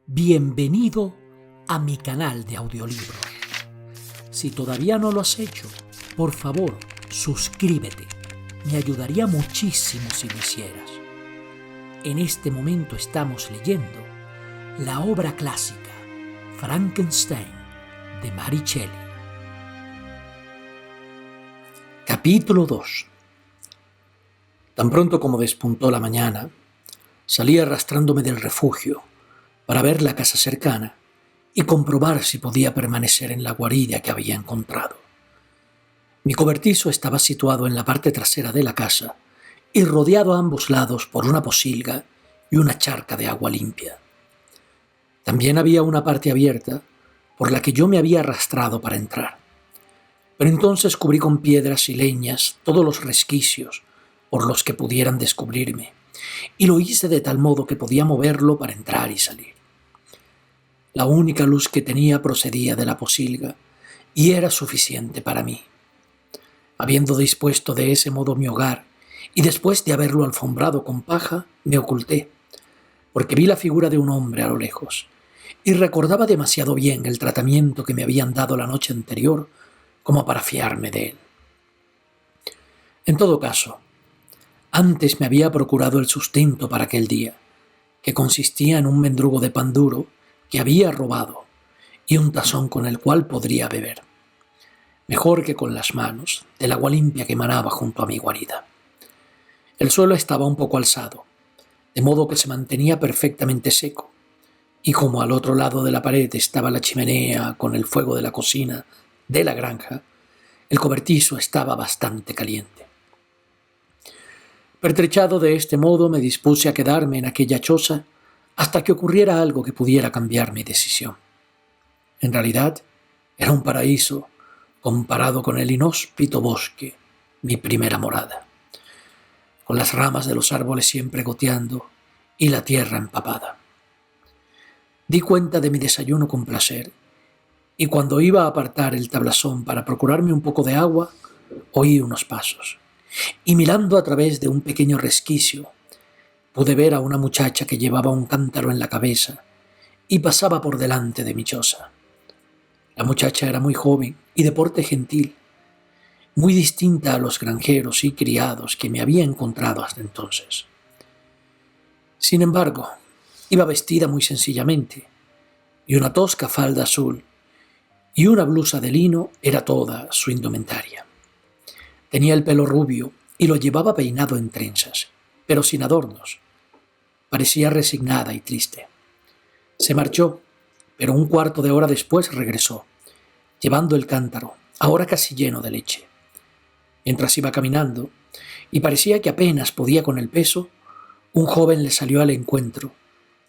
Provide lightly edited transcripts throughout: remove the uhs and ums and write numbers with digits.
Bienvenido a mi canal de audiolibros. Si todavía no lo has hecho, por favor, suscríbete. Me ayudaría muchísimo si lo hicieras. En este momento estamos leyendo la obra clásica Frankenstein de Mary Shelley. Capítulo 2. Tan pronto como despuntó la mañana, salí arrastrándome del refugio para ver la casa cercana y comprobar si podía permanecer en la guarida que había encontrado. Mi cobertizo estaba situado en la parte trasera de la casa y rodeado a ambos lados por una posilga y una charca de agua limpia. También había una parte abierta por la que yo me había arrastrado para entrar. Pero entonces cubrí con piedras y leñas todos los resquicios por los que pudieran descubrirme, y lo hice de tal modo que podía moverlo para entrar y salir. La única luz que tenía procedía de la posilga y era suficiente para mí. Habiendo dispuesto de ese modo mi hogar y después de haberlo alfombrado con paja, me oculté, porque vi la figura de un hombre a lo lejos y recordaba demasiado bien el tratamiento que me habían dado la noche anterior como para fiarme de él. En todo caso, antes me había procurado el sustento para aquel día, que consistía en un mendrugo de pan duro que había robado y un tazón con el cual podría beber, mejor que con las manos, del agua limpia que emanaba junto a mi guarida. El suelo estaba un poco alzado, de modo que se mantenía perfectamente seco, y como al otro lado de la pared estaba la chimenea con el fuego de la cocina de la granja, el cobertizo estaba bastante caliente. Pertrechado de este modo, me dispuse a quedarme en aquella choza hasta que ocurriera algo que pudiera cambiar mi decisión. En realidad, era un paraíso comparado con el inhóspito bosque, mi primera morada, con las ramas de los árboles siempre goteando y la tierra empapada. Di cuenta de mi desayuno con placer, y cuando iba a apartar el tablazón para procurarme un poco de agua, oí unos pasos, y mirando a través de un pequeño resquicio, pude ver a una muchacha que llevaba un cántaro en la cabeza y pasaba por delante de mi choza. La muchacha era muy joven y de porte gentil, muy distinta a los granjeros y criados que me había encontrado hasta entonces. Sin embargo, iba vestida muy sencillamente, y una tosca falda azul y una blusa de lino era toda su indumentaria. Tenía el pelo rubio y lo llevaba peinado en trenzas, pero sin adornos. Parecía resignada y triste. Se marchó, pero un cuarto de hora después regresó, llevando el cántaro, ahora casi lleno de leche. Mientras iba caminando, y parecía que apenas podía con el peso, un joven le salió al encuentro,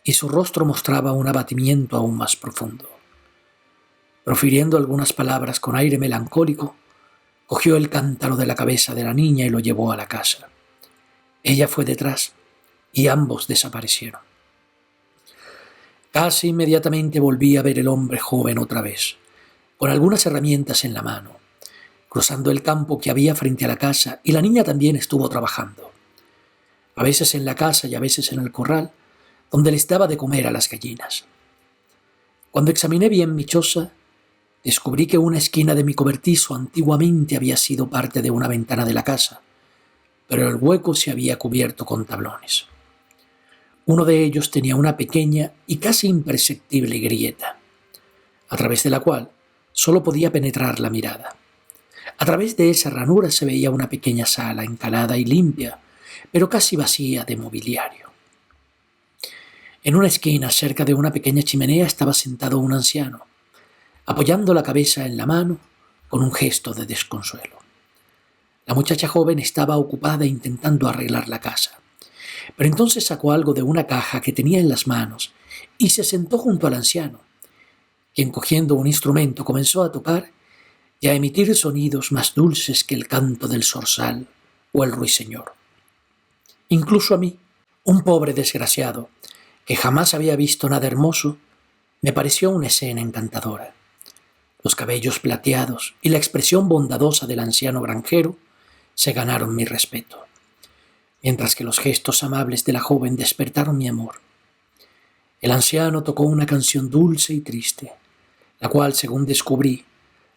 y su rostro mostraba un abatimiento aún más profundo. Profiriendo algunas palabras con aire melancólico, cogió el cántaro de la cabeza de la niña y lo llevó a la casa. Ella fue detrás, y ambos desaparecieron. Casi inmediatamente volví a ver el hombre joven otra vez, con algunas herramientas en la mano, cruzando el campo que había frente a la casa, y la niña también estuvo trabajando, a veces en la casa y a veces en el corral, donde les daba de comer a las gallinas. Cuando examiné bien mi choza, descubrí que una esquina de mi cobertizo antiguamente había sido parte de una ventana de la casa, pero el hueco se había cubierto con tablones. Uno de ellos tenía una pequeña y casi imperceptible grieta, a través de la cual solo podía penetrar la mirada. A través de esa ranura se veía una pequeña sala encalada y limpia, pero casi vacía de mobiliario. En una esquina, cerca de una pequeña chimenea, estaba sentado un anciano, apoyando la cabeza en la mano con un gesto de desconsuelo. La muchacha joven estaba ocupada intentando arreglar la casa, pero entonces sacó algo de una caja que tenía en las manos y se sentó junto al anciano, quien, cogiendo un instrumento, comenzó a tocar y a emitir sonidos más dulces que el canto del zorzal o el ruiseñor. Incluso a mí, un pobre desgraciado, que jamás había visto nada hermoso, me pareció una escena encantadora. Los cabellos plateados y la expresión bondadosa del anciano granjero se ganaron mi respeto, mientras que los gestos amables de la joven despertaron mi amor. El anciano tocó una canción dulce y triste, la cual, según descubrí,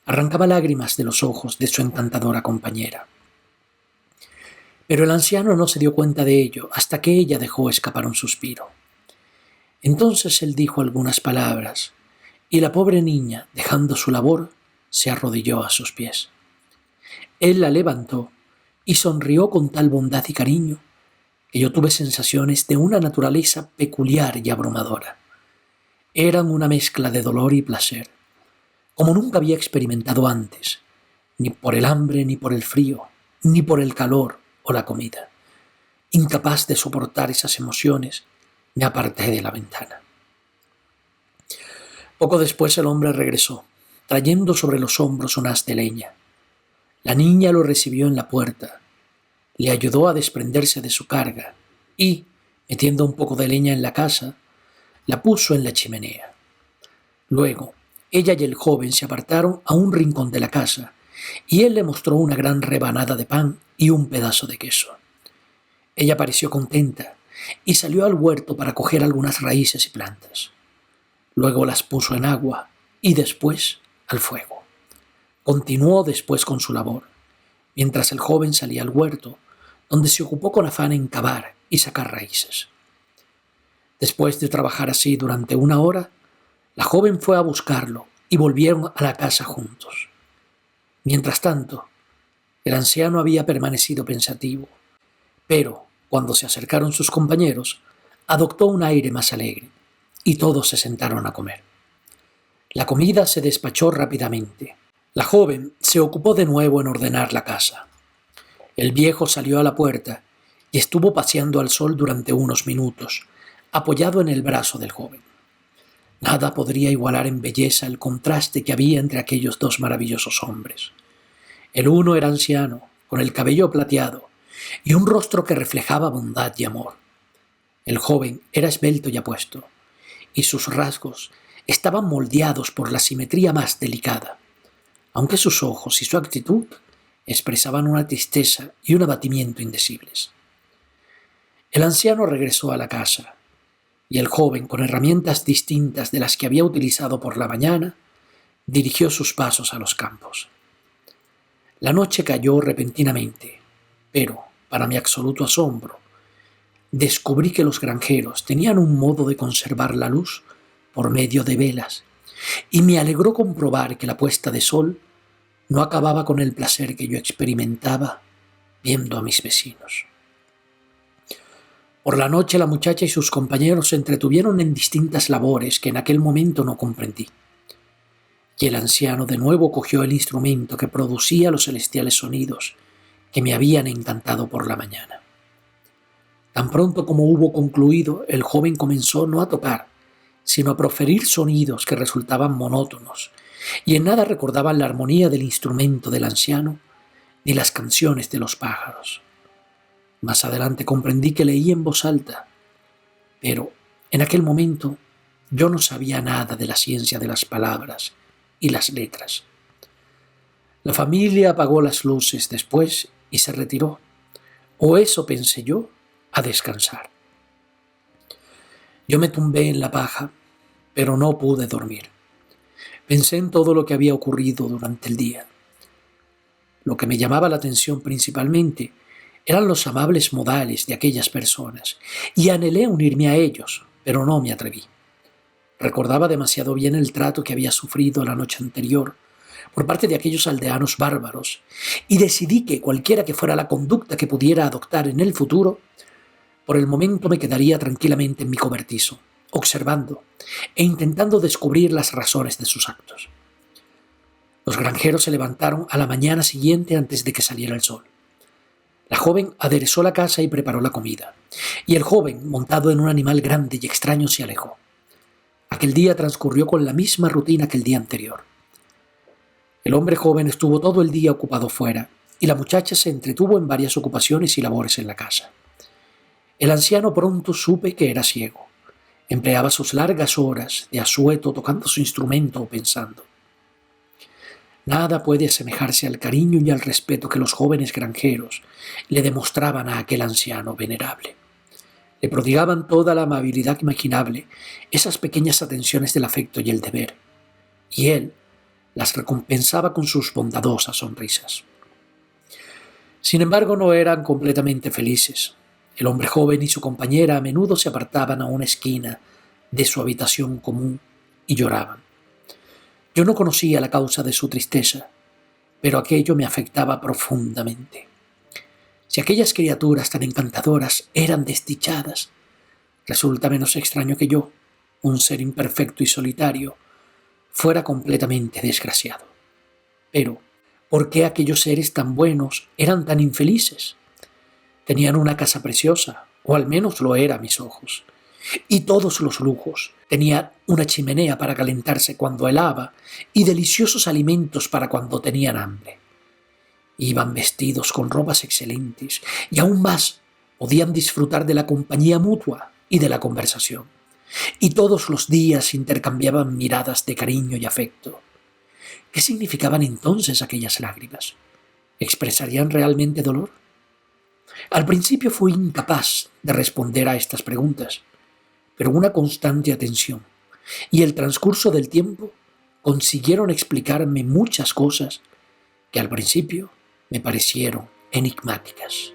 arrancaba lágrimas de los ojos de su encantadora compañera. Pero el anciano no se dio cuenta de ello hasta que ella dejó escapar un suspiro. Entonces él dijo algunas palabras, y la pobre niña, dejando su labor, se arrodilló a sus pies. Él la levantó y sonrió con tal bondad y cariño que yo tuve sensaciones de una naturaleza peculiar y abrumadora. Eran una mezcla de dolor y placer, como nunca había experimentado antes, ni por el hambre, ni por el frío, ni por el calor o la comida. Incapaz de soportar esas emociones, me aparté de la ventana. Poco después el hombre regresó, trayendo sobre los hombros un haz de leña. La niña lo recibió en la puerta, le ayudó a desprenderse de su carga y, metiendo un poco de leña en la casa, la puso en la chimenea. Luego, ella y el joven se apartaron a un rincón de la casa y él le mostró una gran rebanada de pan y un pedazo de queso. Ella pareció contenta y salió al huerto para coger algunas raíces y plantas. Luego las puso en agua y después al fuego. Continuó después con su labor, mientras el joven salía al huerto, donde se ocupó con afán en cavar y sacar raíces. Después de trabajar así durante 1 hora, la joven fue a buscarlo y volvieron a la casa juntos. Mientras tanto, el anciano había permanecido pensativo, pero cuando se acercaron sus compañeros, adoptó un aire más alegre y todos se sentaron a comer. La comida se despachó rápidamente. La joven se ocupó de nuevo en ordenar la casa. El viejo salió a la puerta y estuvo paseando al sol durante unos minutos, apoyado en el brazo del joven. Nada podría igualar en belleza el contraste que había entre aquellos dos maravillosos hombres. El uno era anciano, con el cabello plateado y un rostro que reflejaba bondad y amor. El joven era esbelto y apuesto, y sus rasgos estaban moldeados por la simetría más delicada, aunque sus ojos y su actitud expresaban una tristeza y un abatimiento indecibles. El anciano regresó a la casa, y el joven, con herramientas distintas de las que había utilizado por la mañana, dirigió sus pasos a los campos. La noche cayó repentinamente, pero, para mi absoluto asombro, descubrí que los granjeros tenían un modo de conservar la luz por medio de velas, y me alegró comprobar que la puesta de sol no acababa con el placer que yo experimentaba viendo a mis vecinos. Por la noche la muchacha y sus compañeros se entretuvieron en distintas labores que en aquel momento no comprendí. Y el anciano de nuevo cogió el instrumento que producía los celestiales sonidos que me habían encantado por la mañana. Tan pronto como hubo concluido, el joven comenzó no a tocar, sino a proferir sonidos que resultaban monótonos y en nada recordaban la armonía del instrumento del anciano ni las canciones de los pájaros. Más adelante comprendí que leía en voz alta, pero en aquel momento yo no sabía nada de la ciencia de las palabras y las letras. La familia apagó las luces después y se retiró, o eso pensé yo, a descansar. Yo me tumbé en la paja, pero no pude dormir. Pensé en todo lo que había ocurrido durante el día. Lo que me llamaba la atención principalmente eran los amables modales de aquellas personas, y anhelé unirme a ellos, pero no me atreví. Recordaba demasiado bien el trato que había sufrido la noche anterior por parte de aquellos aldeanos bárbaros, y decidí que cualquiera que fuera la conducta que pudiera adoptar en el futuro, por el momento me quedaría tranquilamente en mi cobertizo, observando e intentando descubrir las razones de sus actos. Los granjeros se levantaron a la mañana siguiente antes de que saliera el sol. La joven aderezó la casa y preparó la comida, y el joven, montado en un animal grande y extraño, se alejó. Aquel día transcurrió con la misma rutina que el día anterior. El hombre joven estuvo todo el día ocupado fuera, y la muchacha se entretuvo en varias ocupaciones y labores en la casa. El anciano pronto supe que era ciego. Empleaba sus largas horas de asueto tocando su instrumento o pensando. Nada puede asemejarse al cariño y al respeto que los jóvenes granjeros le demostraban a aquel anciano venerable. Le prodigaban toda la amabilidad imaginable, esas pequeñas atenciones del afecto y el deber, y él las recompensaba con sus bondadosas sonrisas. Sin embargo, no eran completamente felices. El hombre joven y su compañera a menudo se apartaban a una esquina de su habitación común y lloraban. Yo no conocía la causa de su tristeza, pero aquello me afectaba profundamente. Si aquellas criaturas tan encantadoras eran desdichadas, resulta menos extraño que yo, un ser imperfecto y solitario, fuera completamente desgraciado. Pero, ¿por qué aquellos seres tan buenos eran tan infelices? Tenían una casa preciosa, o al menos lo era a mis ojos, y todos los lujos. Tenían una chimenea para calentarse cuando helaba y deliciosos alimentos para cuando tenían hambre. Iban vestidos con ropas excelentes y aún más podían disfrutar de la compañía mutua y de la conversación. Y todos los días intercambiaban miradas de cariño y afecto. ¿Qué significaban entonces aquellas lágrimas? ¿Expresarían realmente dolor? Al principio fui incapaz de responder a estas preguntas, pero una constante atención y el transcurso del tiempo consiguieron explicarme muchas cosas que al principio me parecieron enigmáticas.